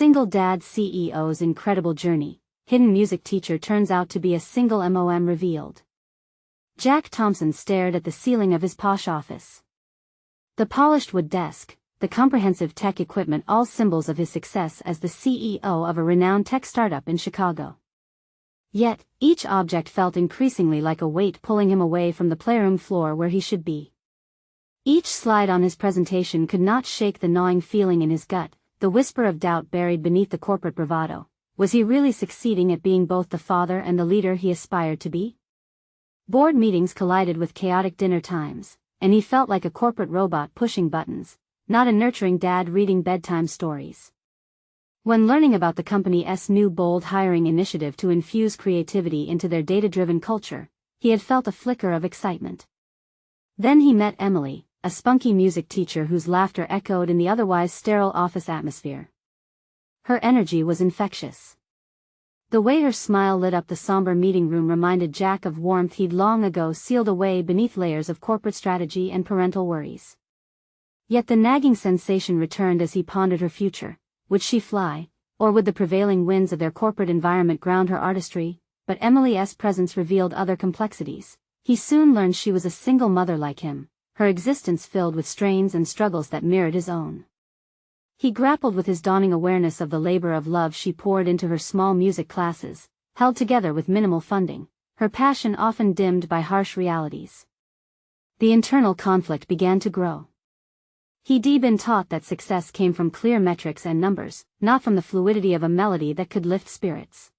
Single dad CEO's incredible journey. Hidden music teacher turns out to be a single mom revealed. Jack Thompson stared at the ceiling of his posh office. The polished wood desk, the comprehensive tech equipment, all symbols of his success as the CEO of a renowned tech startup in Chicago. Yet, each object felt increasingly like a weight pulling him away from the playroom floor where he should be. Each slide on his presentation could not shake the gnawing feeling in his gut, the whisper of doubt buried beneath the corporate bravado. Was he really succeeding at being both the father and the leader he aspired to be? Board meetings collided with chaotic dinner times, and he felt like a corporate robot pushing buttons, not a nurturing dad reading bedtime stories. When learning about the company's new bold hiring initiative to infuse creativity into their data-driven culture, he had felt a flicker of excitement. Then he met Emily, a spunky music teacher whose laughter echoed in the otherwise sterile office atmosphere. Her energy was infectious. The way her smile lit up the somber meeting room reminded Jack of warmth he'd long ago sealed away beneath layers of corporate strategy and parental worries. Yet the nagging sensation returned as he pondered her future. Would she fly, or would the prevailing winds of their corporate environment ground her artistry? But Emily's presence revealed other complexities. He soon learned she was a single mother like him, her existence filled with strains and struggles that mirrored his own. He grappled with his dawning awareness of the labor of love she poured into her small music classes, held together with minimal funding, her passion often dimmed by harsh realities. The internal conflict began to grow. He'd been taught that success came from clear metrics and numbers, not from the fluidity of a melody that could lift spirits.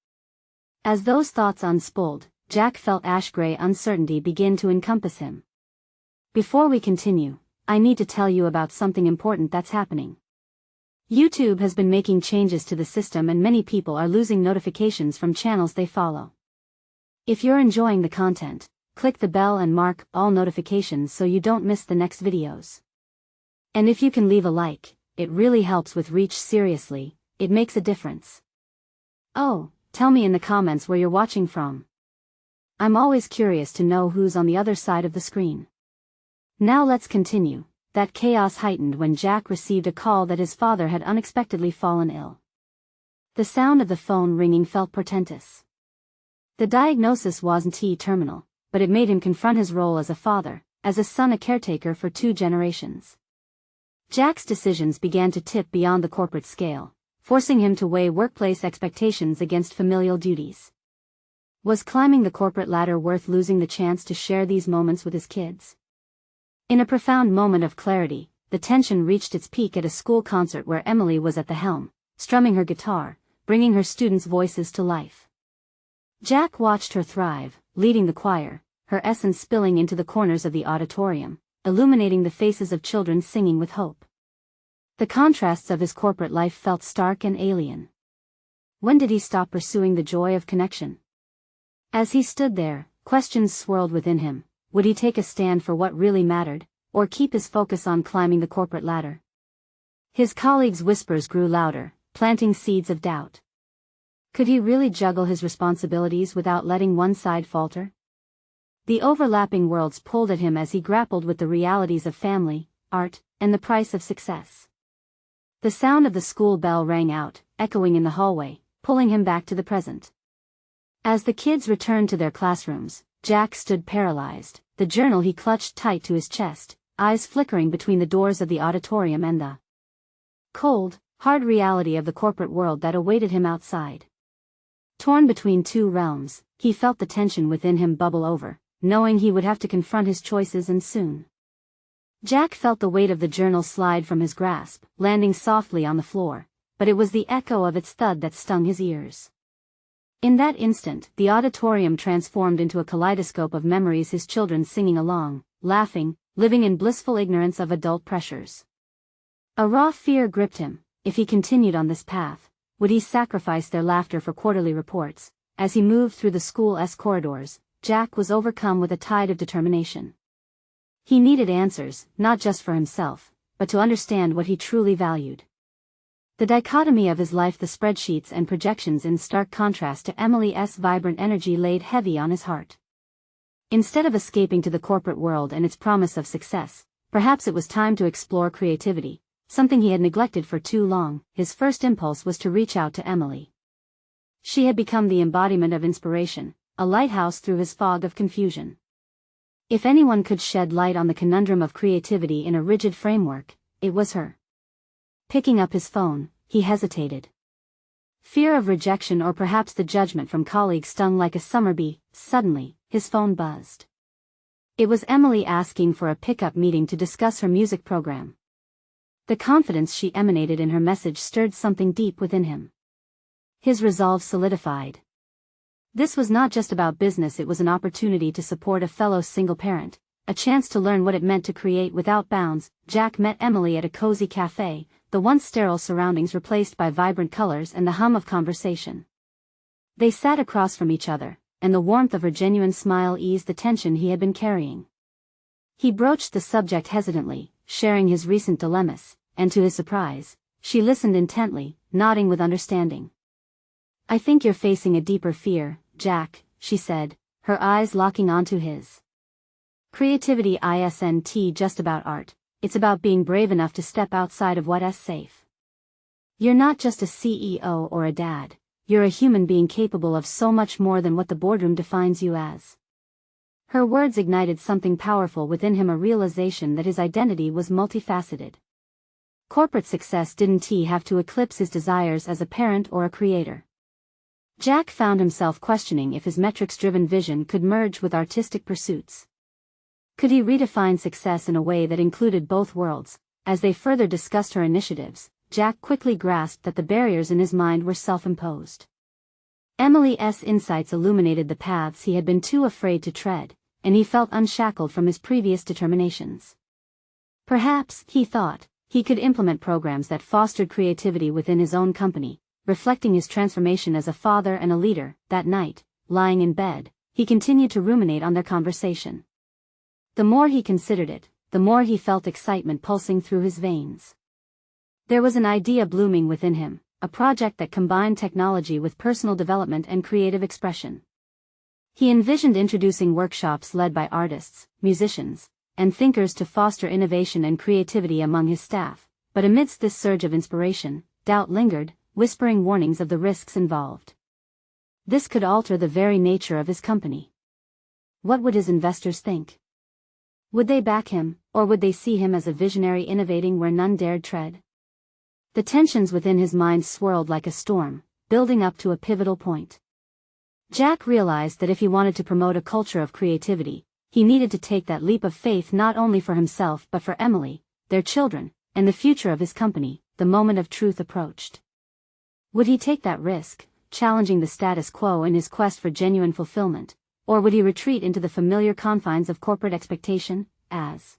As those thoughts unspooled, Jack felt ash-gray uncertainty begin to encompass him. Before we continue, I need to tell you about something important that's happening. YouTube has been making changes to the system and many people are losing notifications from channels they follow. If you're enjoying the content, click the bell and mark all notifications so you don't miss the next videos. And if you can leave a like, it really helps with reach. Seriously, it makes a difference. Oh, tell me in the comments where you're watching from. I'm always curious to know who's on the other side of the screen. Now let's continue. That chaos heightened when Jack received a call that his father had unexpectedly fallen ill. The sound of the phone ringing felt portentous. The diagnosis wasn't terminal, but it made him confront his role as a father, as a son, a caretaker for 2 generations. Jack's decisions began to tip beyond the corporate scale, forcing him to weigh workplace expectations against familial duties. Was climbing the corporate ladder worth losing the chance to share these moments with his kids? In a profound moment of clarity, the tension reached its peak at a school concert where Emily was at the helm, strumming her guitar, bringing her students' voices to life. Jack watched her thrive, leading the choir, her essence spilling into the corners of the auditorium, illuminating the faces of children singing with hope. The contrasts of his corporate life felt stark and alien. When did he stop pursuing the joy of connection? As he stood there, questions swirled within him. Would he take a stand for what really mattered, or keep his focus on climbing the corporate ladder? His colleagues' whispers grew louder, planting seeds of doubt. Could he really juggle his responsibilities without letting one side falter? The overlapping worlds pulled at him as he grappled with the realities of family, art, and the price of success. The sound of the school bell rang out, echoing in the hallway, pulling him back to the present. As the kids returned to their classrooms, Jack stood paralyzed, the journal he clutched tight to his chest, eyes flickering between the doors of the auditorium and the cold, hard reality of the corporate world that awaited him outside. Torn between 2 realms, he felt the tension within him bubble over, knowing he would have to confront his choices and soon. Jack felt the weight of the journal slide from his grasp, landing softly on the floor, but it was the echo of its thud that stung his ears. In that instant, the auditorium transformed into a kaleidoscope of memories, his children singing along, laughing, living in blissful ignorance of adult pressures. A raw fear gripped him. If he continued on this path, would he sacrifice their laughter for quarterly reports? As he moved through the school's corridors, Jack was overcome with a tide of determination. He needed answers, not just for himself, but to understand what he truly valued. The dichotomy of his life, the spreadsheets and projections in stark contrast to Emily's vibrant energy, laid heavy on his heart. Instead of escaping to the corporate world and its promise of success, perhaps it was time to explore creativity, something he had neglected for too long. His first impulse was to reach out to Emily. She had become the embodiment of inspiration, a lighthouse through his fog of confusion. If anyone could shed light on the conundrum of creativity in a rigid framework, it was her. Picking up his phone, he hesitated. Fear of rejection or perhaps the judgment from colleagues stung like a summer bee. Suddenly, his phone buzzed. It was Emily asking for a pickup meeting to discuss her music program. The confidence she emanated in her message stirred something deep within him. His resolve solidified. This was not just about business, it was an opportunity to support a fellow single parent, a chance to learn what it meant to create without bounds. Jack met Emily at a cozy cafe, the once sterile surroundings replaced by vibrant colors and the hum of conversation. They sat across from each other, and the warmth of her genuine smile eased the tension he had been carrying. He broached the subject hesitantly, sharing his recent dilemmas, and to his surprise, she listened intently, nodding with understanding. "I think you're facing a deeper fear, Jack," she said, her eyes locking onto his. "Creativity isn't just about art, it's about being brave enough to step outside of what's safe. You're not just a CEO or a dad, you're a human being capable of so much more than what the boardroom defines you as." Her words ignited something powerful within him, a realization that his identity was multifaceted. Corporate success didn't have to eclipse his desires as a parent or a creator. Jack found himself questioning if his metrics-driven vision could merge with artistic pursuits. Could he redefine success in a way that included both worlds? As they further discussed her initiatives, Jack quickly grasped that the barriers in his mind were self-imposed. Emily's insights illuminated the paths he had been too afraid to tread, and he felt unshackled from his previous determinations. Perhaps, he thought, he could implement programs that fostered creativity within his own company, reflecting his transformation as a father and a leader. That night, lying in bed, he continued to ruminate on their conversation. The more he considered it, the more he felt excitement pulsing through his veins. There was an idea blooming within him, a project that combined technology with personal development and creative expression. He envisioned introducing workshops led by artists, musicians, and thinkers to foster innovation and creativity among his staff, but amidst this surge of inspiration, doubt lingered, whispering warnings of the risks involved. This could alter the very nature of his company. What would his investors think? Would they back him, or would they see him as a visionary innovating where none dared tread? The tensions within his mind swirled like a storm, building up to a pivotal point. Jack realized that if he wanted to promote a culture of creativity, he needed to take that leap of faith not only for himself but for Emily, their children, and the future of his company. The moment of truth approached. Would he take that risk, challenging the status quo in his quest for genuine fulfillment, or would he retreat into the familiar confines of corporate expectation? As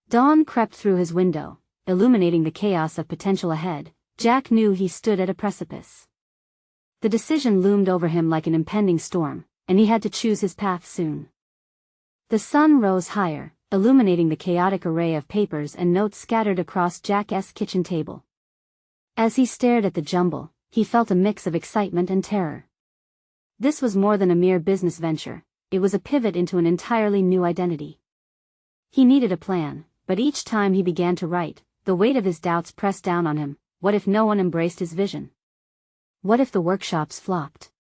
dawn crept through his window, illuminating the chaos of potential ahead, Jack knew he stood at a precipice. The decision loomed over him like an impending storm, and he had to choose his path soon. The sun rose higher, illuminating the chaotic array of papers and notes scattered across Jack's kitchen table. As he stared at the jumble, he felt a mix of excitement and terror. This was more than a mere business venture, it was a pivot into an entirely new identity. He needed a plan, but each time he began to write, the weight of his doubts pressed down on him. What if no one embraced his vision? What if the workshops flopped?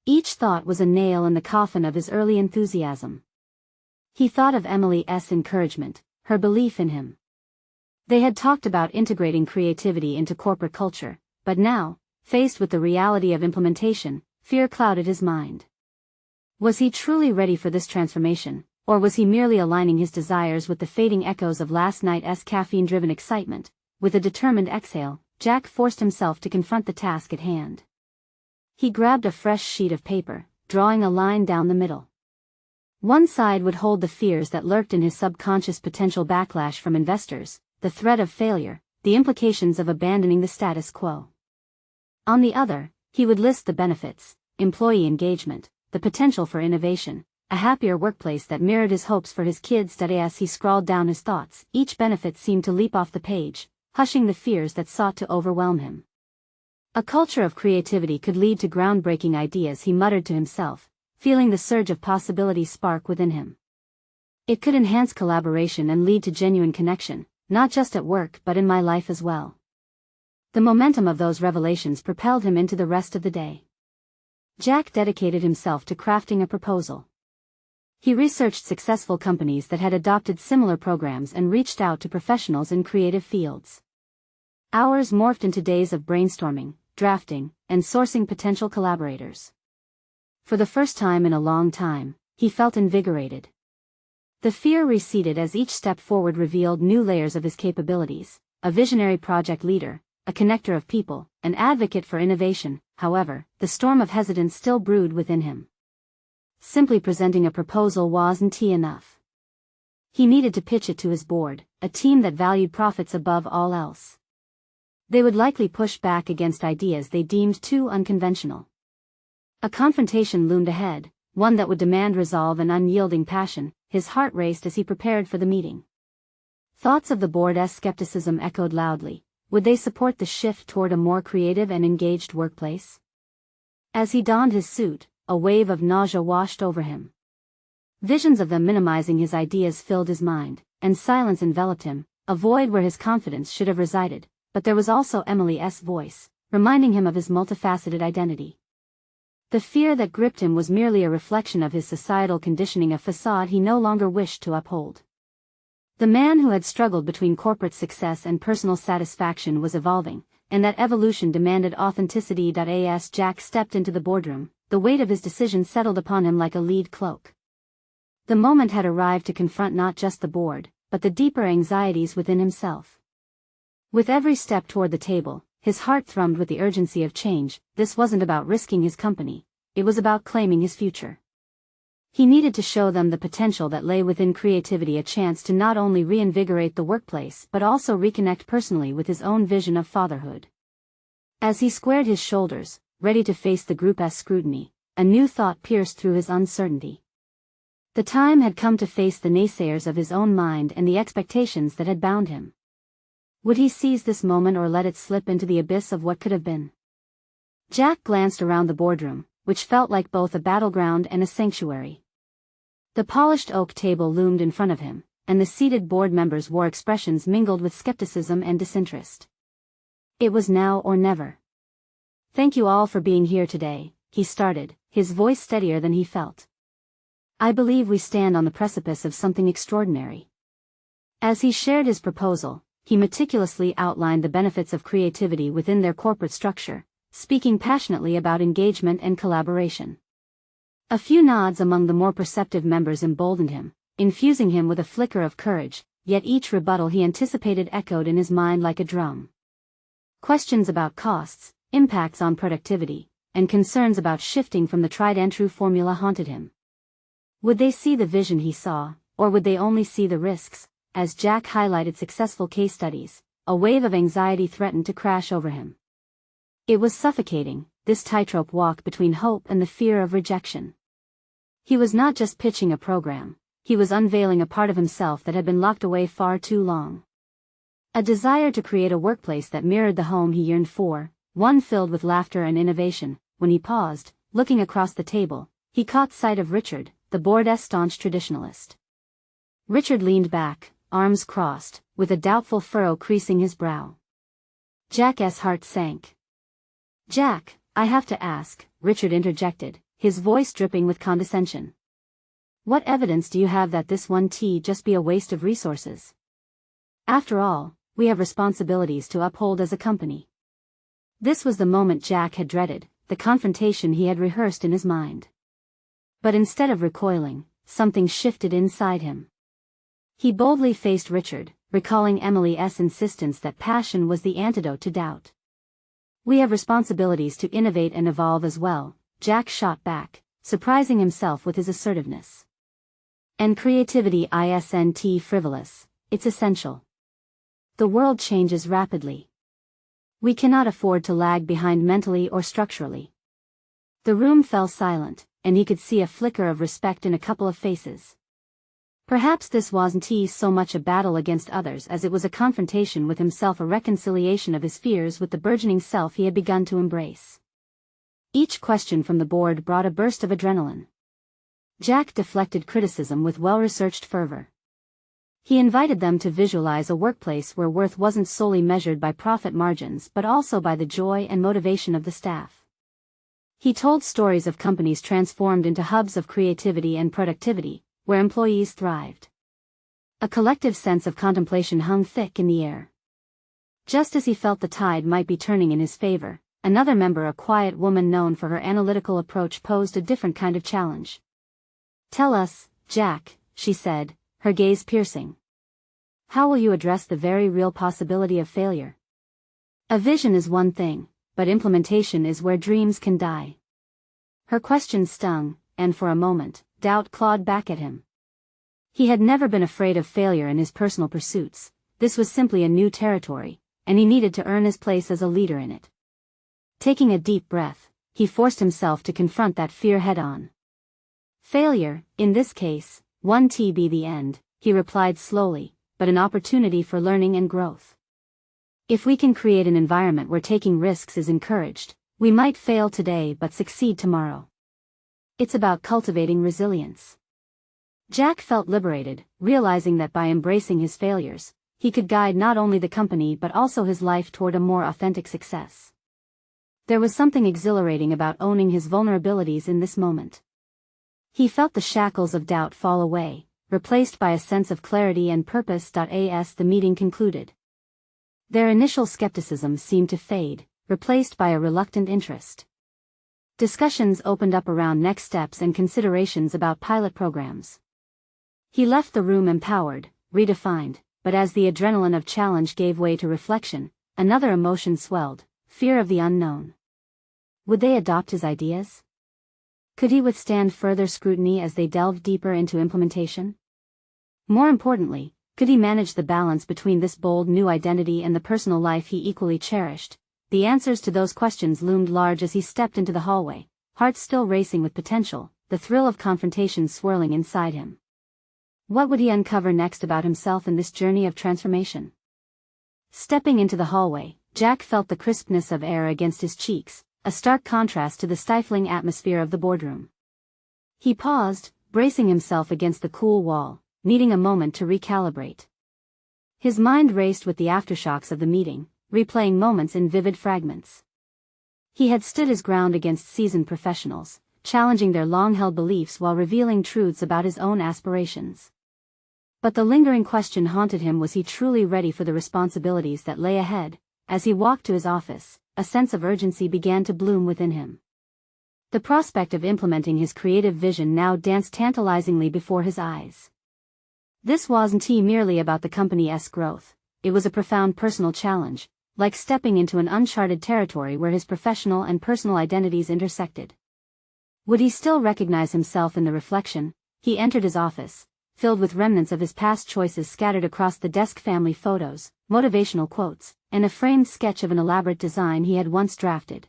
Each thought was a nail in the coffin of his early enthusiasm. He thought of Emily's encouragement, her belief in him. They had talked about integrating creativity into corporate culture, but now, faced with the reality of implementation, fear clouded his mind. Was he truly ready for this transformation, or was he merely aligning his desires with the fading echoes of last night's caffeine-driven excitement? With a determined exhale, Jack forced himself to confront the task at hand. He grabbed a fresh sheet of paper, drawing a line down the middle. One side would hold the fears that lurked in his subconscious: potential backlash from investors, the threat of failure, the implications of abandoning the status quo. On the other, he would list the benefits: employee engagement, the potential for innovation, a happier workplace that mirrored his hopes for his kids. As he scrawled down his thoughts, each benefit seemed to leap off the page, hushing the fears that sought to overwhelm him. A culture of creativity could lead to groundbreaking ideas, he muttered to himself, feeling the surge of possibility spark within him. It could enhance collaboration and lead to genuine connection, not just at work but in my life as well. The momentum of those revelations propelled him into the rest of the day. Jack dedicated himself to crafting a proposal. He researched successful companies that had adopted similar programs and reached out to professionals in creative fields. Hours morphed into days of brainstorming, drafting, and sourcing potential collaborators. For the first time in a long time, he felt invigorated. The fear receded as each step forward revealed new layers of his capabilities: a visionary project leader, a connector of people, an advocate for innovation. However, the storm of hesitance still brewed within him. Simply presenting a proposal wasn't enough. He needed to pitch it to his board, a team that valued profits above all else. They would likely push back against ideas they deemed too unconventional. A confrontation loomed ahead, one that would demand resolve and unyielding passion. His heart raced as he prepared for the meeting. Thoughts of the board's skepticism echoed loudly. Would they support the shift toward a more creative and engaged workplace? As he donned his suit, a wave of nausea washed over him. Visions of them minimizing his ideas filled his mind, and silence enveloped him, a void where his confidence should have resided. But there was also Emily's voice, reminding him of his multifaceted identity. The fear that gripped him was merely a reflection of his societal conditioning, a facade he no longer wished to uphold. The man who had struggled between corporate success and personal satisfaction was evolving, and that evolution demanded authenticity. As Jack stepped into the boardroom, the weight of his decision settled upon him like a lead cloak. The moment had arrived to confront not just the board, but the deeper anxieties within himself. With every step toward the table, his heart thrummed with the urgency of change. This wasn't about risking his company, it was about claiming his future. He needed to show them the potential that lay within creativity, a chance to not only reinvigorate the workplace but also reconnect personally with his own vision of fatherhood. As he squared his shoulders, ready to face the group's scrutiny, a new thought pierced through his uncertainty. The time had come to face the naysayers of his own mind and the expectations that had bound him. Would he seize this moment or let it slip into the abyss of what could have been? Jack glanced around the boardroom, which felt like both a battleground and a sanctuary. The polished oak table loomed in front of him, and the seated board members wore expressions mingled with skepticism and disinterest. It was now or never. "Thank you all for being here today," he started, his voice steadier than he felt. "I believe we stand on the precipice of something extraordinary." As he shared his proposal, he meticulously outlined the benefits of creativity within their corporate structure, speaking passionately about engagement and collaboration. A few nods among the more perceptive members emboldened him, infusing him with a flicker of courage, yet each rebuttal he anticipated echoed in his mind like a drum. Questions about costs, impacts on productivity, and concerns about shifting from the tried-and-true formula haunted him. Would they see the vision he saw, or would they only see the risks? As Jack highlighted successful case studies, a wave of anxiety threatened to crash over him. It was suffocating, this tightrope walk between hope and the fear of rejection. He was not just pitching a program, he was unveiling a part of himself that had been locked away far too long. A desire to create a workplace that mirrored the home he yearned for, one filled with laughter and innovation. When he paused, looking across the table, he caught sight of Richard, the board's staunch traditionalist. Richard leaned back, arms crossed, with a doubtful furrow creasing his brow. Jack's heart sank. "Jack, I have to ask," Richard interjected, his voice dripping with condescension. "What evidence do you have that this won't just be a waste of resources? After all, we have responsibilities to uphold as a company." This was the moment Jack had dreaded, the confrontation he had rehearsed in his mind. But instead of recoiling, something shifted inside him. He boldly faced Richard, recalling Emily's insistence that passion was the antidote to doubt. "We have responsibilities to innovate and evolve as well," Jack shot back, surprising himself with his assertiveness. "And creativity isn't frivolous, it's essential. The world changes rapidly. We cannot afford to lag behind mentally or structurally." The room fell silent, and he could see a flicker of respect in a couple of faces. Perhaps this wasn't so much a battle against others as it was a confrontation with himself, a reconciliation of his fears with the burgeoning self he had begun to embrace. Each question from the board brought a burst of adrenaline. Jack deflected criticism with well-researched fervor. He invited them to visualize a workplace where worth wasn't solely measured by profit margins but also by the joy and motivation of the staff. He told stories of companies transformed into hubs of creativity and productivity, where employees thrived. A collective sense of contemplation hung thick in the air. Just as he felt the tide might be turning in his favor, another member, a quiet woman known for her analytical approach, posed a different kind of challenge. "Tell us, Jack," she said, her gaze piercing. "How will you address the very real possibility of failure? A vision is one thing, but implementation is where dreams can die." Her question stung, and for a moment, doubt clawed back at him. He had never been afraid of failure in his personal pursuits. This was simply a new territory, and he needed to earn his place as a leader in it. Taking a deep breath, he forced himself to confront that fear head-on. "Failure, in this case, won't be the end," he replied slowly, "but an opportunity for learning and growth. If we can create an environment where taking risks is encouraged, we might fail today but succeed tomorrow. It's about cultivating resilience." Jack felt liberated, realizing that by embracing his failures, he could guide not only the company but also his life toward a more authentic success. There was something exhilarating about owning his vulnerabilities in this moment. He felt the shackles of doubt fall away, replaced by a sense of clarity and purpose. As the meeting concluded, their initial skepticism seemed to fade, replaced by a reluctant interest. Discussions opened up around next steps and considerations about pilot programs. He left the room empowered, redefined, but as the adrenaline of challenge gave way to reflection, another emotion swelled: fear of the unknown. Would they adopt his ideas? Could he withstand further scrutiny as they delved deeper into implementation? More importantly, could he manage the balance between this bold new identity and the personal life he equally cherished? The answers to those questions loomed large as he stepped into the hallway, heart still racing with potential, the thrill of confrontation swirling inside him. What would he uncover next about himself in this journey of transformation? Stepping into the hallway, Jack felt the crispness of air against his cheeks, a stark contrast to the stifling atmosphere of the boardroom. He paused, bracing himself against the cool wall, needing a moment to recalibrate. His mind raced with the aftershocks of the meeting, replaying moments in vivid fragments. He had stood his ground against seasoned professionals, challenging their long-held beliefs while revealing truths about his own aspirations. But the lingering question haunted him: was he truly ready for the responsibilities that lay ahead? As he walked to his office, a sense of urgency began to bloom within him. The prospect of implementing his creative vision now danced tantalizingly before his eyes. This wasn't merely about the company's growth, it was a profound personal challenge, like stepping into an uncharted territory where his professional and personal identities intersected. Would he still recognize himself in the reflection? He entered his office, filled with remnants of his past choices scattered across the desk: family photos, motivational quotes, and a framed sketch of an elaborate design he had once drafted.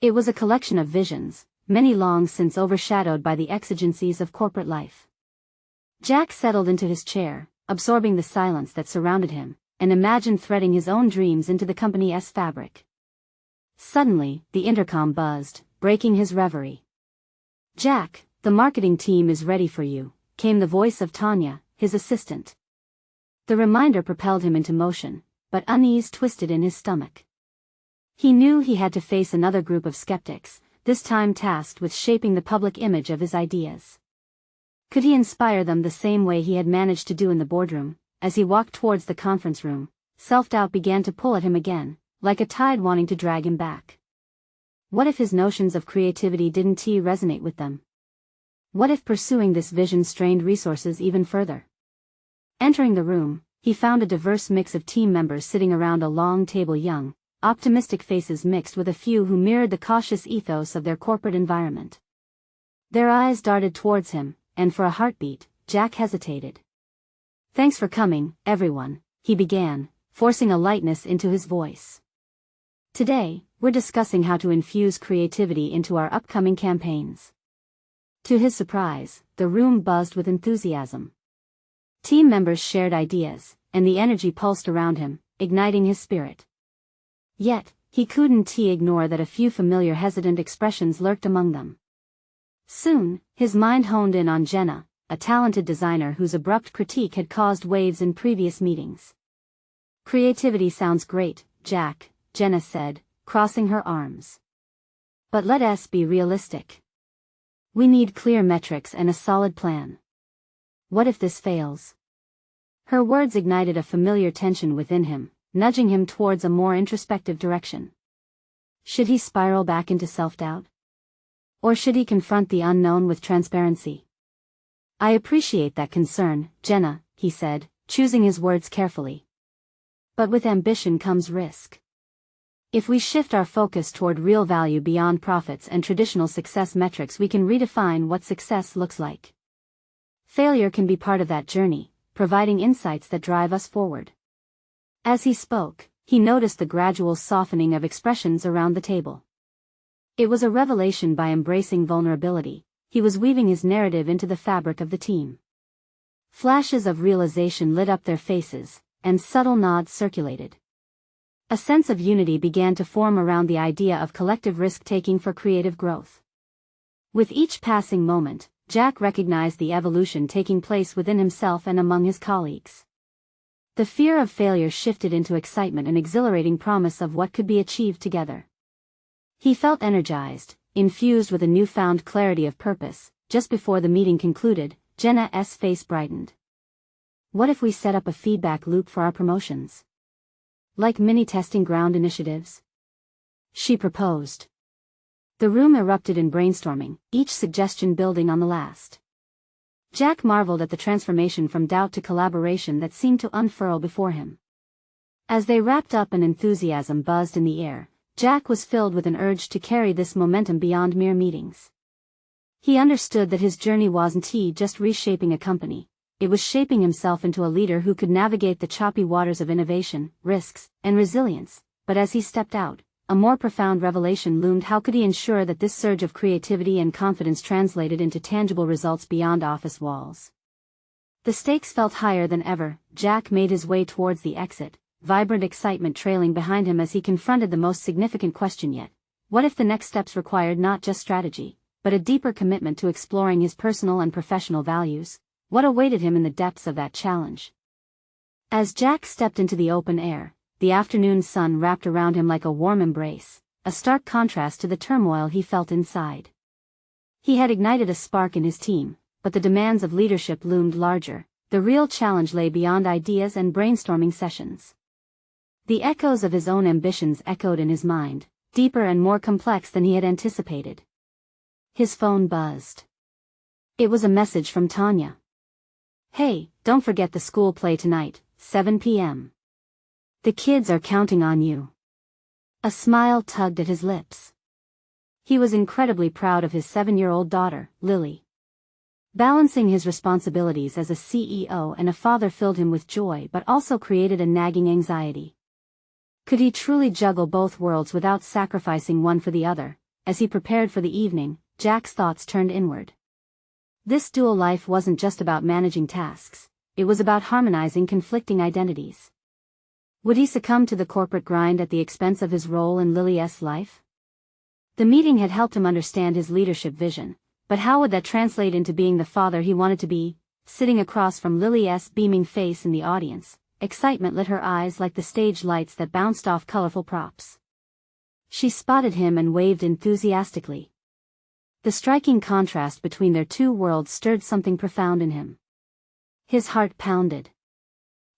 It was a collection of visions, many long since overshadowed by the exigencies of corporate life. Jack settled into his chair, absorbing the silence that surrounded him, and imagined threading his own dreams into the company's fabric. Suddenly, the intercom buzzed, breaking his reverie. "Jack, the marketing team is ready for you," came the voice of Tanya, his assistant. The reminder propelled him into motion, but unease twisted in his stomach. He knew he had to face another group of skeptics, this time tasked with shaping the public image of his ideas. Could he inspire them the same way he had managed to do in the boardroom? As he walked towards the conference room, self-doubt began to pull at him again, like a tide wanting to drag him back. What if his notions of creativity didn't resonate with them? What if pursuing this vision strained resources even further? Entering the room, he found a diverse mix of team members sitting around a long table, young, optimistic faces mixed with a few who mirrored the cautious ethos of their corporate environment. Their eyes darted towards him, and for a heartbeat, Jack hesitated. "Thanks for coming, everyone," he began, forcing a lightness into his voice. "Today, we're discussing how to infuse creativity into our upcoming campaigns." To his surprise, the room buzzed with enthusiasm. Team members shared ideas, and the energy pulsed around him, igniting his spirit. Yet, he couldn't ignore that a few familiar hesitant expressions lurked among them. Soon, his mind honed in on Jenna, a talented designer whose abrupt critique had caused waves in previous meetings. "Creativity sounds great, Jack," Jenna said, crossing her arms. "But let us be realistic. We need clear metrics and a solid plan. What if this fails?" Her words ignited a familiar tension within him, nudging him towards a more introspective direction. Should he spiral back into self-doubt? Or should he confront the unknown with transparency? "I appreciate that concern, Jenna," he said, choosing his words carefully. "But with ambition comes risk. If we shift our focus toward real value beyond profits and traditional success metrics, we can redefine what success looks like. Failure can be part of that journey, providing insights that drive us forward." As he spoke, he noticed the gradual softening of expressions around the table. It was a revelation. By embracing vulnerability, he was weaving his narrative into the fabric of the team. Flashes of realization lit up their faces, and subtle nods circulated. A sense of unity began to form around the idea of collective risk-taking for creative growth. With each passing moment, Jack recognized the evolution taking place within himself and among his colleagues. The fear of failure shifted into excitement and exhilarating promise of what could be achieved together. He felt energized, infused with a newfound clarity of purpose. Just before the meeting concluded, Jenna's face brightened. "What if we set up a feedback loop for our promotions? Like mini testing ground initiatives?" she proposed. The room erupted in brainstorming, each suggestion building on the last. Jack marveled at the transformation from doubt to collaboration that seemed to unfurl before him. As they wrapped up and enthusiasm buzzed in the air, Jack was filled with an urge to carry this momentum beyond mere meetings. He understood that his journey wasn't just reshaping a company. It was shaping himself into a leader who could navigate the choppy waters of innovation, risks, and resilience. But as he stepped out, a more profound revelation loomed. How could he ensure that this surge of creativity and confidence translated into tangible results beyond office walls? The stakes felt higher than ever. Jack made his way towards the exit, vibrant excitement trailing behind him as he confronted the most significant question yet. What if the next steps required not just strategy, but a deeper commitment to exploring his personal and professional values? What awaited him in the depths of that challenge? As Jack stepped into the open air, the afternoon sun wrapped around him like a warm embrace, a stark contrast to the turmoil he felt inside. He had ignited a spark in his team, but the demands of leadership loomed larger. The real challenge lay beyond ideas and brainstorming sessions. The echoes of his own ambitions echoed in his mind, deeper and more complex than he had anticipated. His phone buzzed. It was a message from Tanya. "Hey, don't forget the school play tonight, 7 p.m. The kids are counting on you." A smile tugged at his lips. He was incredibly proud of his 7-year-old daughter, Lily. Balancing his responsibilities as a CEO and a father filled him with joy but also created a nagging anxiety. Could he truly juggle both worlds without sacrificing one for the other? As he prepared for the evening, Jack's thoughts turned inward. This dual life wasn't just about managing tasks, it was about harmonizing conflicting identities. Would he succumb to the corporate grind at the expense of his role in Lily's life? The meeting had helped him understand his leadership vision, but how would that translate into being the father he wanted to be? Sitting across from Lily's beaming face in the audience, excitement lit her eyes like the stage lights that bounced off colorful props. She spotted him and waved enthusiastically. The striking contrast between their two worlds stirred something profound in him. His heart pounded.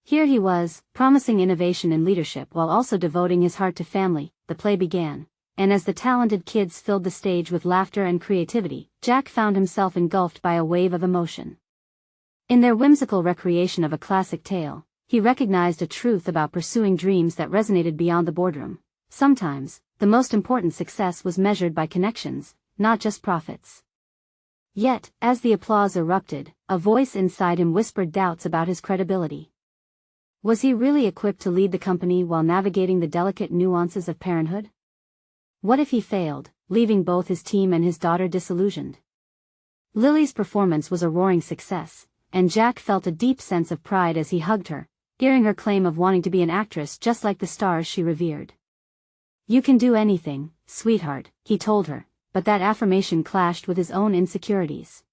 Here he was, promising innovation and leadership while also devoting his heart to family. The play began, and as the talented kids filled the stage with laughter and creativity, Jack found himself engulfed by a wave of emotion. In their whimsical recreation of a classic tale, he recognized a truth about pursuing dreams that resonated beyond the boardroom. Sometimes, the most important success was measured by connections, not just profits. Yet, as the applause erupted, a voice inside him whispered doubts about his credibility. Was he really equipped to lead the company while navigating the delicate nuances of parenthood? What if he failed, leaving both his team and his daughter disillusioned? Lily's performance was a roaring success, and Jack felt a deep sense of pride as he hugged her, hearing her claim of wanting to be an actress just like the stars she revered. "You can do anything, sweetheart," he told her, but that affirmation clashed with his own insecurities.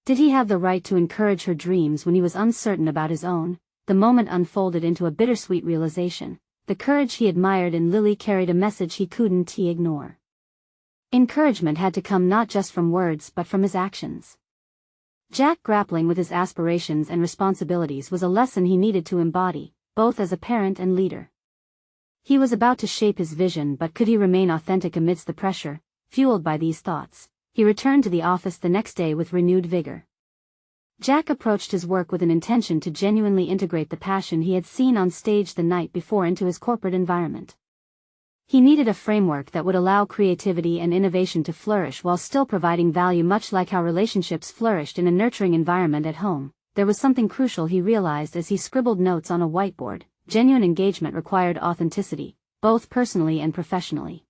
Did he have the right to encourage her dreams when he was uncertain about his own? The moment unfolded into a bittersweet realization. The courage he admired in Lily carried a message he couldn't ignore. Encouragement had to come not just from words but from his actions. Jack grappling with his aspirations and responsibilities was a lesson he needed to embody, both as a parent and leader. He was about to shape his vision, but could he remain authentic amidst the pressure? Fueled by these thoughts, he returned to the office the next day with renewed vigor. Jack approached his work with an intention to genuinely integrate the passion he had seen on stage the night before into his corporate environment. He needed a framework that would allow creativity and innovation to flourish while still providing value, much like how relationships flourished in a nurturing environment at home. There was something crucial he realized as he scribbled notes on a whiteboard. Genuine engagement required authenticity, both personally and professionally.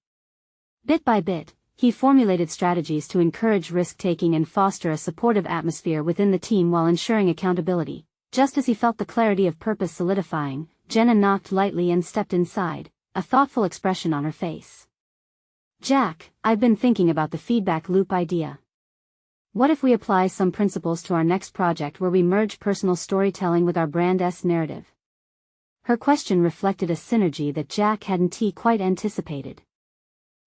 Bit by bit, he formulated strategies to encourage risk-taking and foster a supportive atmosphere within the team while ensuring accountability. Just as he felt the clarity of purpose solidifying, Jenna knocked lightly and stepped inside, a thoughtful expression on her face. "Jack, I've been thinking about the feedback loop idea. What if we apply some principles to our next project where we merge personal storytelling with our brand's narrative?" Her question reflected a synergy that Jack hadn't quite anticipated.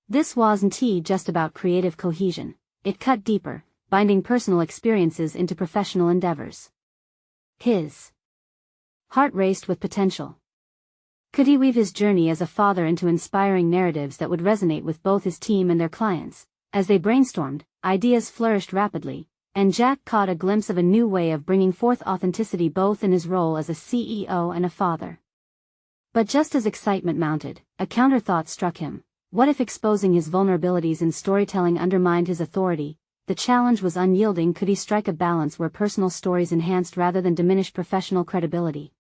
This wasn't just about creative cohesion, it cut deeper, binding personal experiences into professional endeavors. His heart raced with potential. Could he weave his journey as a father into inspiring narratives that would resonate with both his team and their clients? As they brainstormed, ideas flourished rapidly, and Jack caught a glimpse of a new way of bringing forth authenticity both in his role as a CEO and a father. But just as excitement mounted, a counter-thought struck him. What if exposing his vulnerabilities in storytelling undermined his authority? The challenge was unyielding. Could he strike a balance where personal stories enhanced rather than diminished professional credibility?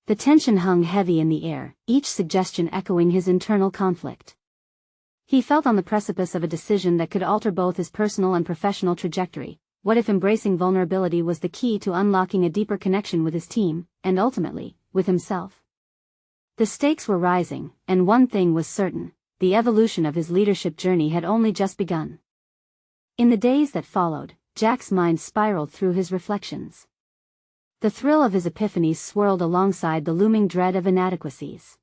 The tension hung heavy in the air, each suggestion echoing his internal conflict. He felt on the precipice of a decision that could alter both his personal and professional trajectory. What if embracing vulnerability was the key to unlocking a deeper connection with his team, and ultimately, with himself? The stakes were rising, and one thing was certain. The evolution of his leadership journey had only just begun. In the days that followed, Jack's mind spiraled through his reflections. The thrill of his epiphanies swirled alongside the looming dread of inadequacies.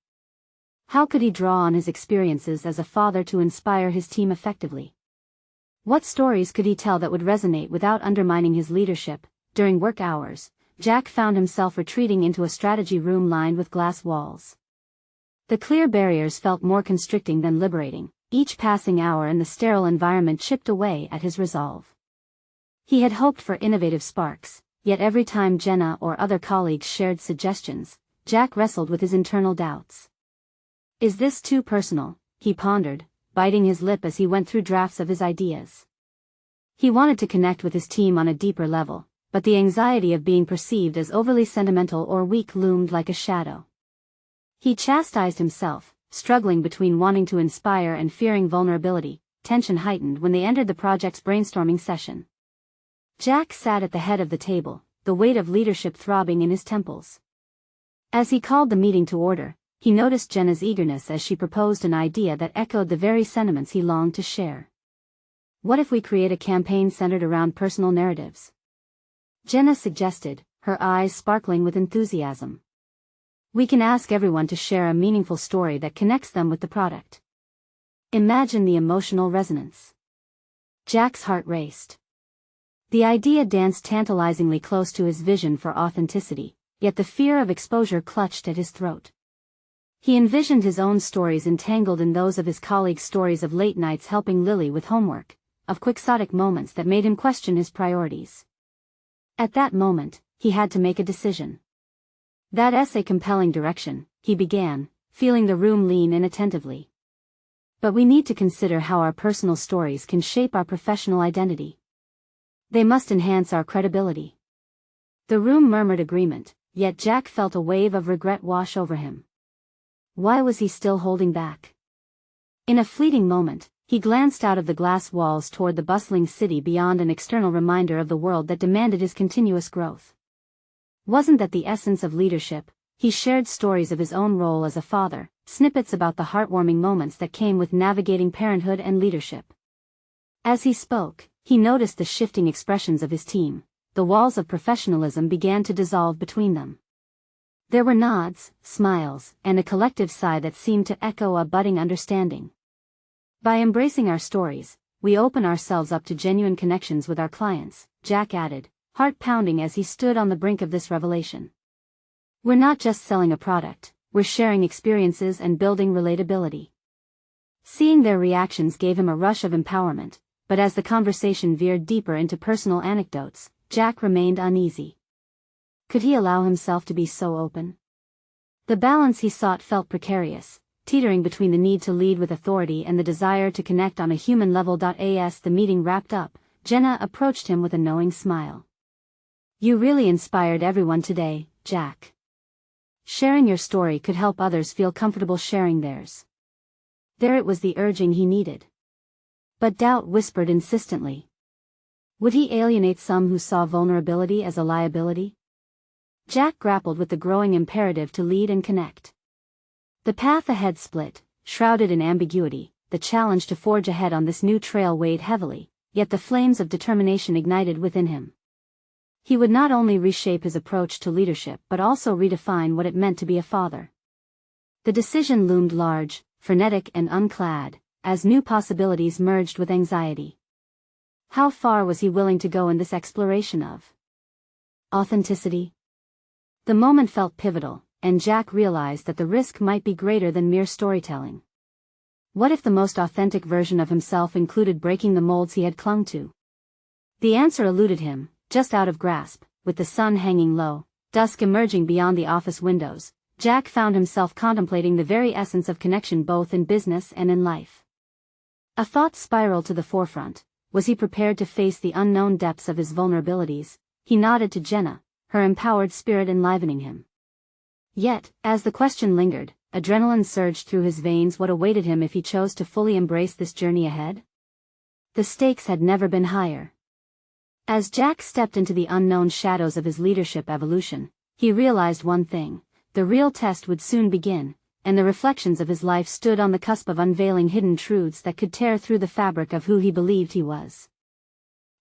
How could he draw on his experiences as a father to inspire his team effectively? What stories could he tell that would resonate without undermining his leadership? During work hours, Jack found himself retreating into a strategy room lined with glass walls. The clear barriers felt more constricting than liberating. Each passing hour in the sterile environment chipped away at his resolve. He had hoped for innovative sparks, yet every time Jenna or other colleagues shared suggestions, Jack wrestled with his internal doubts. Is this too personal? He pondered, biting his lip as he went through drafts of his ideas. He wanted to connect with his team on a deeper level, but the anxiety of being perceived as overly sentimental or weak loomed like a shadow. He chastised himself, struggling between wanting to inspire and fearing vulnerability. Tension heightened when they entered the project's brainstorming session. Jack sat at the head of the table, the weight of leadership throbbing in his temples. As he called the meeting to order, he noticed Jenna's eagerness as she proposed an idea that echoed the very sentiments he longed to share. What if we create a campaign centered around personal narratives? Jenna suggested, her eyes sparkling with enthusiasm. We can ask everyone to share a meaningful story that connects them with the product. Imagine the emotional resonance. Jack's heart raced. The idea danced tantalizingly close to his vision for authenticity, yet the fear of exposure clutched at his throat. He envisioned his own stories entangled in those of his colleagues' stories of late nights helping Lily with homework, of quixotic moments that made him question his priorities. At that moment, he had to make a decision. That's a compelling direction, he began, feeling the room lean in attentively. But we need to consider how our personal stories can shape our professional identity. They must enhance our credibility. The room murmured agreement, yet Jack felt a wave of regret wash over him. Why was he still holding back? In a fleeting moment, he glanced out of the glass walls toward the bustling city beyond, an external reminder of the world that demanded his continuous growth. Wasn't that the essence of leadership? He shared stories of his own role as a father, snippets about the heartwarming moments that came with navigating parenthood and leadership. As he spoke, He noticed the shifting expressions of his team. The walls of professionalism began to dissolve between them. There were nods, smiles, and a collective sigh that seemed to echo a budding understanding. By embracing our stories, we open ourselves up to genuine connections with our clients, Jack added, heart pounding as he stood on the brink of this revelation. We're not just selling a product, we're sharing experiences and building relatability. Seeing their reactions gave him a rush of empowerment, but as the conversation veered deeper into personal anecdotes, Jack remained uneasy. Could he allow himself to be so open? The balance he sought felt precarious, teetering between the need to lead with authority and the desire to connect on a human level. As the meeting wrapped up, Jenna approached him with a knowing smile. You really inspired everyone today, Jack. Sharing your story could help others feel comfortable sharing theirs. There it was, the urging he needed. But doubt whispered insistently. Would he alienate some who saw vulnerability as a liability? Jack grappled with the growing imperative to lead and connect. The path ahead split, shrouded in ambiguity. The challenge to forge ahead on this new trail weighed heavily, yet the flames of determination ignited within him. He would not only reshape his approach to leadership but also redefine what it meant to be a father. The decision loomed large, frenetic and unclad, as new possibilities merged with anxiety. How far was he willing to go in this exploration of authenticity? The moment felt pivotal, and Jack realized that the risk might be greater than mere storytelling. What if the most authentic version of himself included breaking the molds he had clung to? The answer eluded him, just out of grasp. With the sun hanging low, dusk emerging beyond the office windows, Jack found himself contemplating the very essence of connection both in business and in life. A thought spiraled to the forefront. Was he prepared to face the unknown depths of his vulnerabilities? He nodded to Jenna, her empowered spirit enlivening him. Yet, as the question lingered, adrenaline surged through his veins. What awaited him if he chose to fully embrace this journey ahead? The stakes had never been higher. As Jack stepped into the unknown shadows of his leadership evolution, he realized one thing: the real test would soon begin, and the reflections of his life stood on the cusp of unveiling hidden truths that could tear through the fabric of who he believed he was.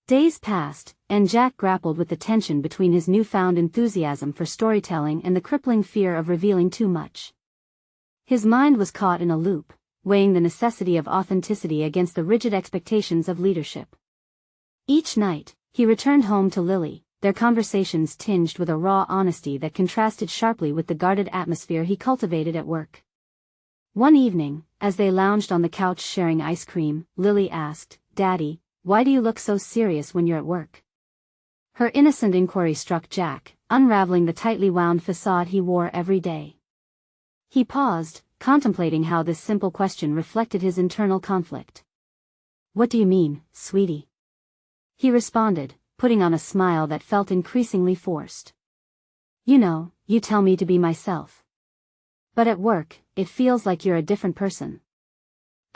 Days passed, and Jack grappled with the tension between his newfound enthusiasm for storytelling and the crippling fear of revealing too much. His mind was caught in a loop, weighing the necessity of authenticity against the rigid expectations of leadership. Each night, he returned home to Lily, their conversations tinged with a raw honesty that contrasted sharply with the guarded atmosphere he cultivated at work. One evening, as they lounged on the couch sharing ice cream, Lily asked, "Daddy, why do you look so serious when you're at work?" Her innocent inquiry struck Jack, unraveling the tightly wound facade he wore every day. He paused, contemplating how this simple question reflected his internal conflict. "What do you mean, sweetie?" he responded, putting on a smile that felt increasingly forced. "You know, you tell me to be myself. But at work, it feels like you're a different person."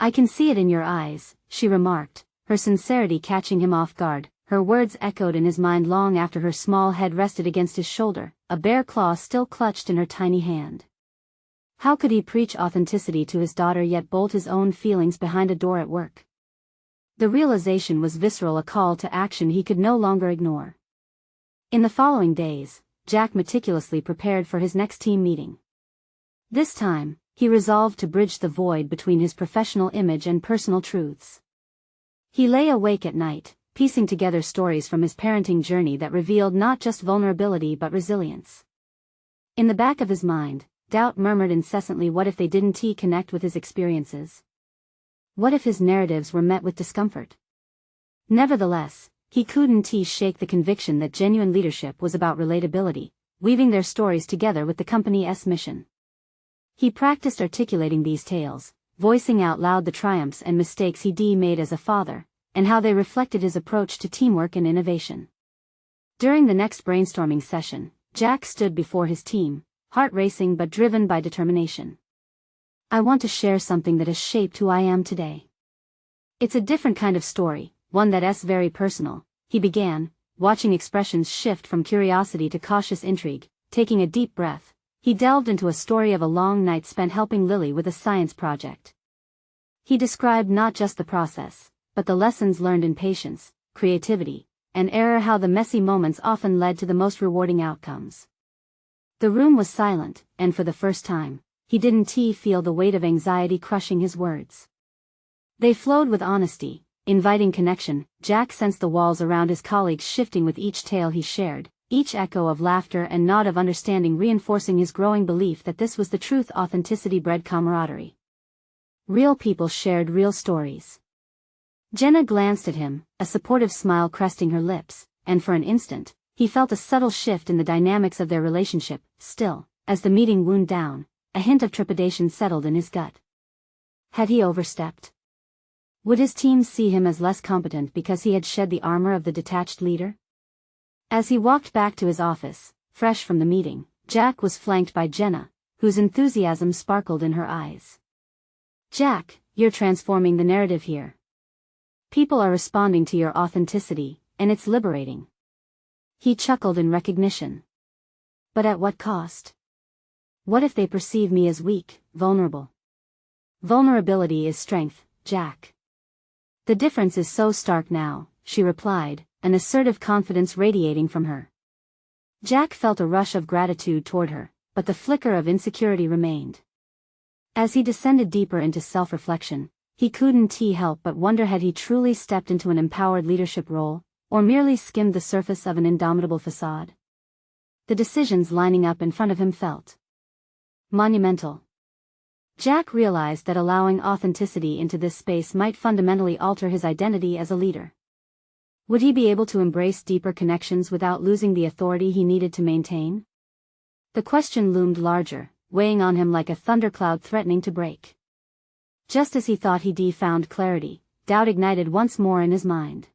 "I can see it in your eyes," she remarked, her sincerity catching him off guard. Her words echoed in his mind long after her small head rested against his shoulder, a bare claw still clutched in her tiny hand. How could he preach authenticity to his daughter yet bolt his own feelings behind a door at work? The realization was visceral, a call to action he could no longer ignore. In the following days, Jack meticulously prepared for his next team meeting. This time, he resolved to bridge the void between his professional image and personal truths. He lay awake at night, piecing together stories from his parenting journey that revealed not just vulnerability but resilience. In the back of his mind, doubt murmured incessantly: what if they didn't connect with his experiences? What if his narratives were met with discomfort? Nevertheless, he couldn't shake the conviction that genuine leadership was about relatability, weaving their stories together with the company's mission. He practiced articulating these tales, voicing out loud the triumphs and mistakes he made as a father, and how they reflected his approach to teamwork and innovation. During the next brainstorming session, Jack stood before his team, heart racing but driven by determination. "I want to share something that has shaped who I am today. It's a different kind of story, one that's very personal," he began, watching expressions shift from curiosity to cautious intrigue. Taking a deep breath, he delved into a story of a long night spent helping Lily with a science project. He described not just the process, but the lessons learned in patience, creativity, and error, how the messy moments often led to the most rewarding outcomes. The room was silent, and for the first time, he didn't feel the weight of anxiety crushing his words. They flowed with honesty, inviting connection. Jack sensed the walls around his colleagues shifting with each tale he shared, each echo of laughter and nod of understanding reinforcing his growing belief that this was the truth. Authenticity bred camaraderie. Real people shared real stories. Jenna glanced at him, a supportive smile cresting her lips, and for an instant, he felt a subtle shift in the dynamics of their relationship. Still, as the meeting wound down, a hint of trepidation settled in his gut. Had he overstepped? Would his team see him as less competent because he had shed the armor of the detached leader? As he walked back to his office, fresh from the meeting, Jack was flanked by Jenna, whose enthusiasm sparkled in her eyes. "Jack, you're transforming the narrative here. People are responding to your authenticity, and it's liberating." He chuckled in recognition. "But at what cost? What if they perceive me as weak, vulnerable?" "Vulnerability is strength, Jack. The difference is so stark now," she replied, an assertive confidence radiating from her. Jack felt a rush of gratitude toward her, but the flicker of insecurity remained. As he descended deeper into self-reflection, he couldn't help but wonder, had he truly stepped into an empowered leadership role, or merely skimmed the surface of an indomitable facade? The decisions lining up in front of him felt monumental. Jack realized that allowing authenticity into this space might fundamentally alter his identity as a leader. Would he be able to embrace deeper connections without losing the authority he needed to maintain? The question loomed larger, weighing on him like a thundercloud threatening to break. Just as he thought he'd found clarity, doubt ignited once more in his mind.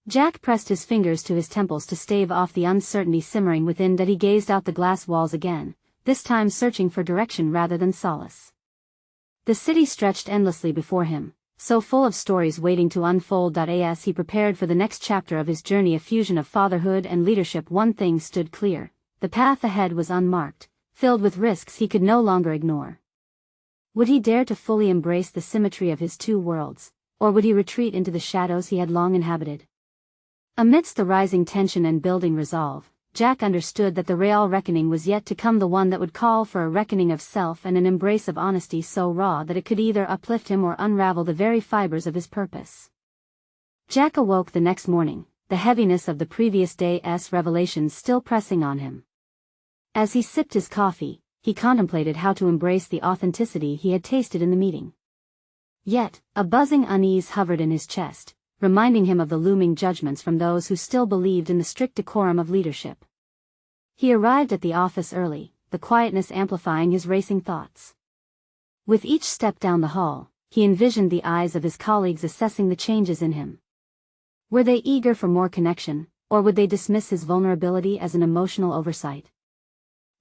Jack pressed his fingers to his temples to stave off the uncertainty simmering within. He gazed out the glass walls again, this time searching for direction rather than solace. The city stretched endlessly before him, so full of stories waiting to unfold. As he prepared for the next chapter of his journey, a fusion of fatherhood and leadership, one thing stood clear: the path ahead was unmarked, filled with risks he could no longer ignore. Would he dare to fully embrace the symmetry of his two worlds, or would he retreat into the shadows he had long inhabited? Amidst the rising tension and building resolve, Jack understood that the real reckoning was yet to come, the one that would call for a reckoning of self and an embrace of honesty so raw that it could either uplift him or unravel the very fibers of his purpose. Jack awoke the next morning, the heaviness of the previous day's revelations still pressing on him. As he sipped his coffee, he contemplated how to embrace the authenticity he had tasted in the meeting. Yet, a buzzing unease hovered in his chest, reminding him of the looming judgments from those who still believed in the strict decorum of leadership. He arrived at the office early, the quietness amplifying his racing thoughts. With each step down the hall, he envisioned the eyes of his colleagues assessing the changes in him. Were they eager for more connection, or would they dismiss his vulnerability as an emotional oversight?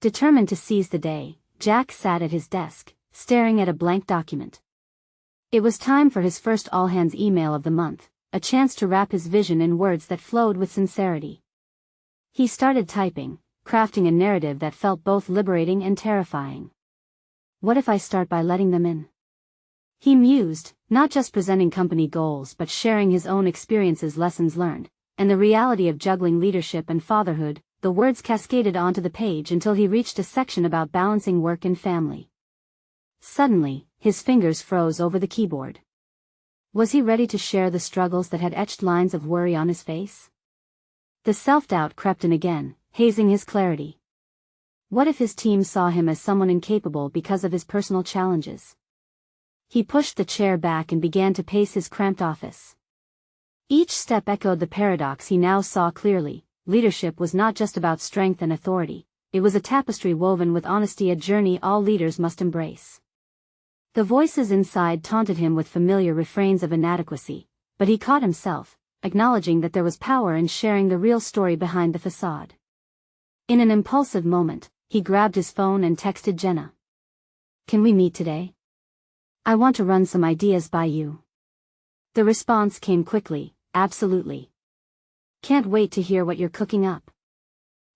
Determined to seize the day, Jack sat at his desk, staring at a blank document. It was time for his first all-hands email of the month, a chance to wrap his vision in words that flowed with sincerity. He started typing, crafting a narrative that felt both liberating and terrifying. What if I start by letting them in? He mused, not just presenting company goals but sharing his own experiences, lessons learned, and the reality of juggling leadership and fatherhood. The words cascaded onto the page until he reached a section about balancing work and family. Suddenly, his fingers froze over the keyboard. Was he ready to share the struggles that had etched lines of worry on his face? The self-doubt crept in again, hazing his clarity. What if his team saw him as someone incapable because of his personal challenges? He pushed the chair back and began to pace his cramped office. Each step echoed the paradox he now saw clearly. Leadership was not just about strength and authority, it was a tapestry woven with honesty, a journey all leaders must embrace. The voices inside taunted him with familiar refrains of inadequacy, but he caught himself, acknowledging that there was power in sharing the real story behind the facade. In an impulsive moment, he grabbed his phone and texted Jenna. "Can we meet today? I want to run some ideas by you." The response came quickly, "Absolutely. Can't wait to hear what you're cooking up."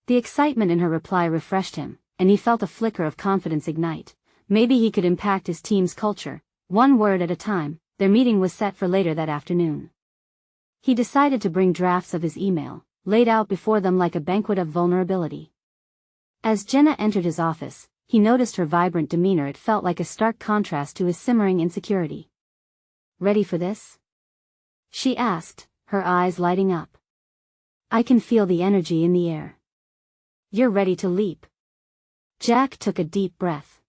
The excitement in her reply refreshed him, and he felt a flicker of confidence ignite. Maybe he could impact his team's culture, one word at a time. Their meeting was set for later that afternoon. He decided to bring drafts of his email, laid out before them like a banquet of vulnerability. As Jenna entered his office, he noticed her vibrant demeanor. It felt like a stark contrast to his simmering insecurity. "Ready for this?" she asked, her eyes lighting up. "I can feel the energy in the air." "You're ready to leap." Jack took a deep breath.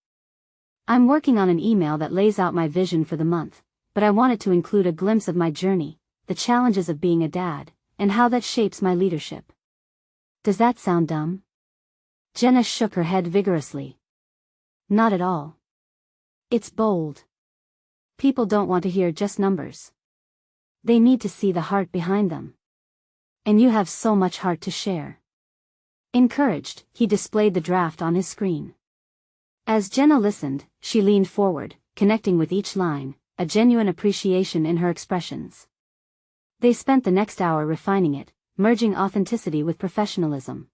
"I'm working on an email that lays out my vision for the month, but I wanted to include a glimpse of my journey, the challenges of being a dad, and how that shapes my leadership." "Does that sound dumb?" Jenna shook her head vigorously. "Not at all. It's bold. People don't want to hear just numbers. They need to see the heart behind them. And you have so much heart to share." Encouraged, he displayed the draft on his screen. As Jenna listened, she leaned forward, connecting with each line, a genuine appreciation in her expressions. They spent the next hour refining it, merging authenticity with professionalism.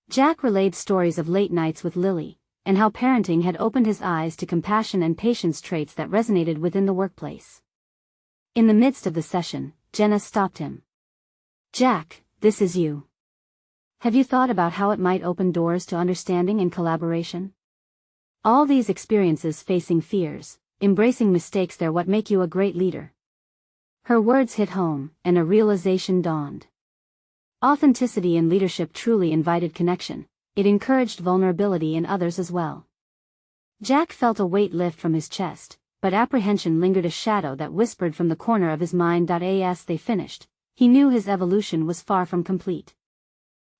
Jack relayed stories of late nights with Lily, and how parenting had opened his eyes to compassion and patience, traits that resonated within the workplace. In the midst of the session, Jenna stopped him. "Jack, this is you. Have you thought about how it might open doors to understanding and collaboration? All these experiences facing fears, embracing mistakes, they're what make you a great leader." Her words hit home, and a realization dawned. Authenticity in leadership truly invited connection. It encouraged vulnerability in others as well. Jack felt a weight lift from his chest, but apprehension lingered, a shadow that whispered from the corner of his mind. As they finished, he knew his evolution was far from complete.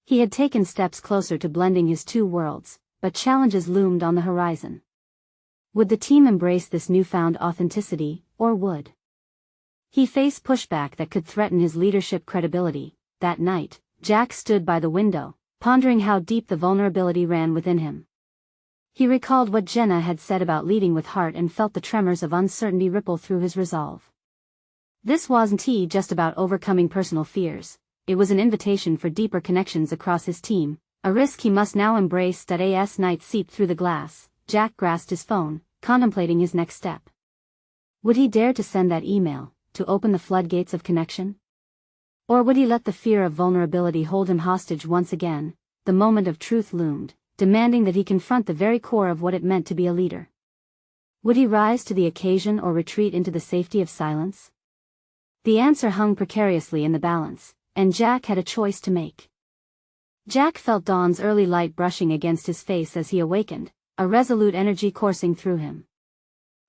He had taken steps closer to blending his two worlds, but challenges loomed on the horizon. Would the team embrace this newfound authenticity, or would he face pushback that could threaten his leadership credibility? That night, Jack stood by the window, pondering how deep the vulnerability ran within him. He recalled what Jenna had said about leading with heart and felt the tremors of uncertainty ripple through his resolve. This wasn't just about overcoming personal fears, it was an invitation for deeper connections across his team, a risk he must now embrace. As night seeped through the glass, Jack grasped his phone, contemplating his next step. Would he dare to send that email, to open the floodgates of connection? Or would he let the fear of vulnerability hold him hostage once again? The moment of truth loomed, demanding that he confront the very core of what it meant to be a leader. Would he rise to the occasion or retreat into the safety of silence? The answer hung precariously in the balance, and Jack had a choice to make. Jack felt dawn's early light brushing against his face as he awakened, a resolute energy coursing through him.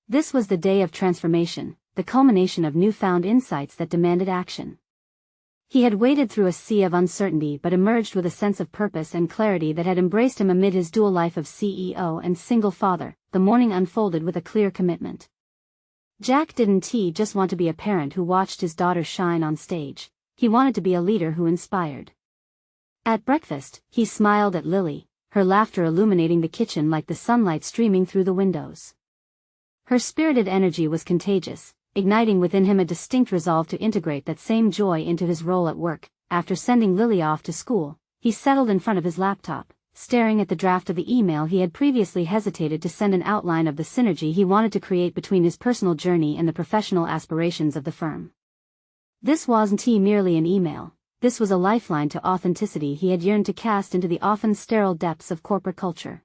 This was the day of transformation, the culmination of newfound insights that demanded action. He had waded through a sea of uncertainty but emerged with a sense of purpose and clarity that had embraced him amid his dual life of CEO and single father. The morning unfolded with a clear commitment. Jack didn't just want to be a parent who watched his daughter shine on stage, he wanted to be a leader who inspired. At breakfast, he smiled at Lily, her laughter illuminating the kitchen like the sunlight streaming through the windows. Her spirited energy was contagious, igniting within him a distinct resolve to integrate that same joy into his role at work. After sending Lily off to school, he settled in front of his laptop, staring at the draft of the email he had previously hesitated to send, an outline of the synergy he wanted to create between his personal journey and the professional aspirations of the firm. This wasn't merely an email, this was a lifeline to authenticity he had yearned to cast into the often sterile depths of corporate culture.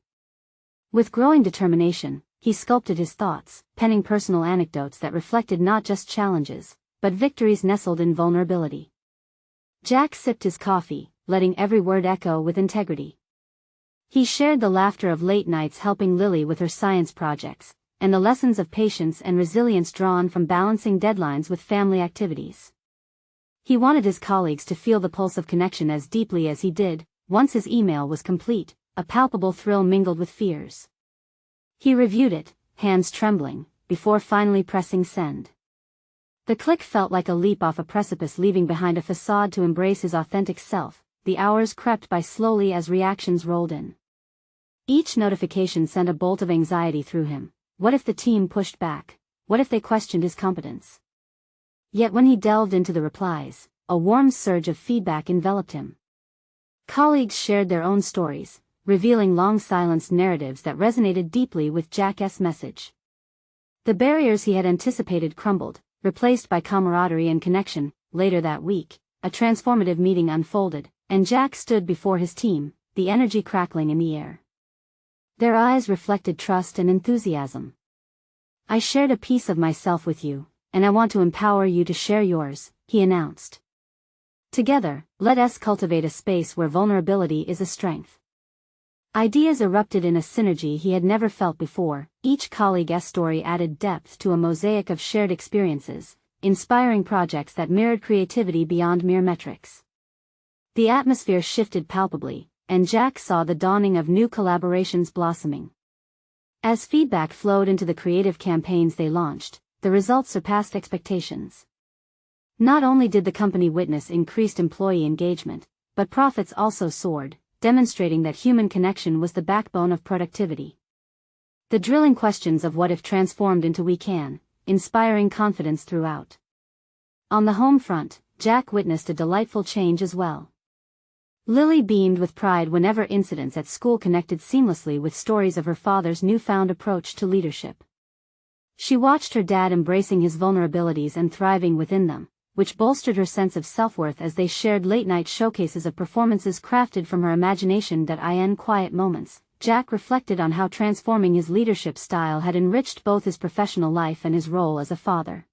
With growing determination, he sculpted his thoughts, penning personal anecdotes that reflected not just challenges, but victories nestled in vulnerability. Jack sipped his coffee, letting every word echo with integrity. He shared the laughter of late nights helping Lily with her science projects, and the lessons of patience and resilience drawn from balancing deadlines with family activities. He wanted his colleagues to feel the pulse of connection as deeply as he did. Once his email was complete, a palpable thrill mingled with fears. He reviewed it, hands trembling, before finally pressing send. The click felt like a leap off a precipice, leaving behind a facade to embrace his authentic self. The hours crept by slowly as reactions rolled in. Each notification sent a bolt of anxiety through him. What if the team pushed back? What if they questioned his competence? Yet when he delved into the replies, a warm surge of feedback enveloped him. Colleagues shared their own stories, revealing long-silenced narratives that resonated deeply with Jack's message. The barriers he had anticipated crumbled, replaced by camaraderie and connection. Later that week, a transformative meeting unfolded, and Jack stood before his team, the energy crackling in the air. Their eyes reflected trust and enthusiasm. "I shared a piece of myself with you, and I want to empower you to share yours," he announced. "Together, let us cultivate a space where vulnerability is a strength." Ideas erupted in a synergy he had never felt before. Each colleague's story added depth to a mosaic of shared experiences, inspiring projects that mirrored creativity beyond mere metrics. The atmosphere shifted palpably, and Jack saw the dawning of new collaborations blossoming. As feedback flowed into the creative campaigns they launched, the results surpassed expectations. Not only did the company witness increased employee engagement, but profits also soared, demonstrating that human connection was the backbone of productivity. The drilling questions of what if transformed into we can, inspiring confidence throughout. On the home front, Jack witnessed a delightful change as well. Lily beamed with pride whenever incidents at school connected seamlessly with stories of her father's newfound approach to leadership. She watched her dad embracing his vulnerabilities and thriving within them, which bolstered her sense of self-worth as they shared late-night showcases of performances crafted from her imagination. In quiet moments, Jack reflected on how transforming his leadership style had enriched both his professional life and his role as a father.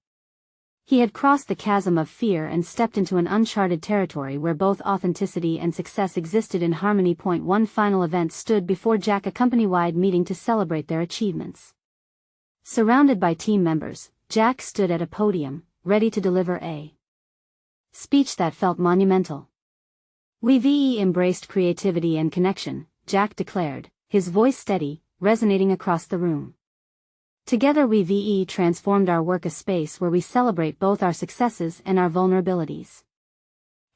He had crossed the chasm of fear and stepped into an uncharted territory where both authenticity and success existed in harmony. One final event stood before Jack, a company-wide meeting to celebrate their achievements. Surrounded by team members, Jack stood at a podium, ready to deliver a speech that felt monumental. "We've embraced creativity and connection," Jack declared, his voice steady, resonating across the room. "Together we've transformed our work a space where we celebrate both our successes and our vulnerabilities.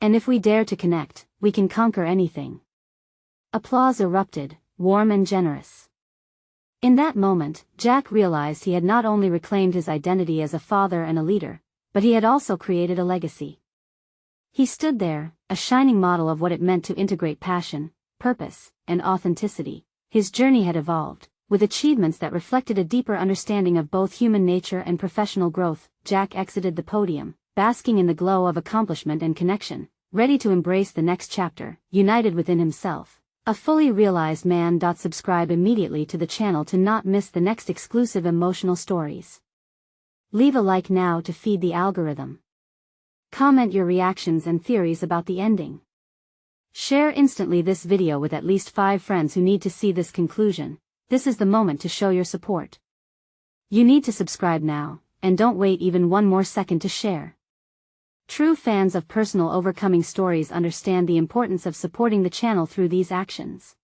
And if we dare to connect, we can conquer anything." Applause erupted, warm and generous. In that moment, Jack realized he had not only reclaimed his identity as a father and a leader, but he had also created a legacy. He stood there, a shining model of what it meant to integrate passion, purpose, and authenticity. His journey had evolved, with achievements that reflected a deeper understanding of both human nature and professional growth. Jack exited the podium, basking in the glow of accomplishment and connection, ready to embrace the next chapter, united within himself, a fully realized man. Subscribe immediately to the channel to not miss the next exclusive emotional stories. Leave a like now to feed the algorithm. Comment your reactions and theories about the ending. Share instantly this video with at least 5 friends who need to see this conclusion. This is the moment to show your support. You need to subscribe now, and don't wait even one more second to share. True fans of personal overcoming stories understand the importance of supporting the channel through these actions.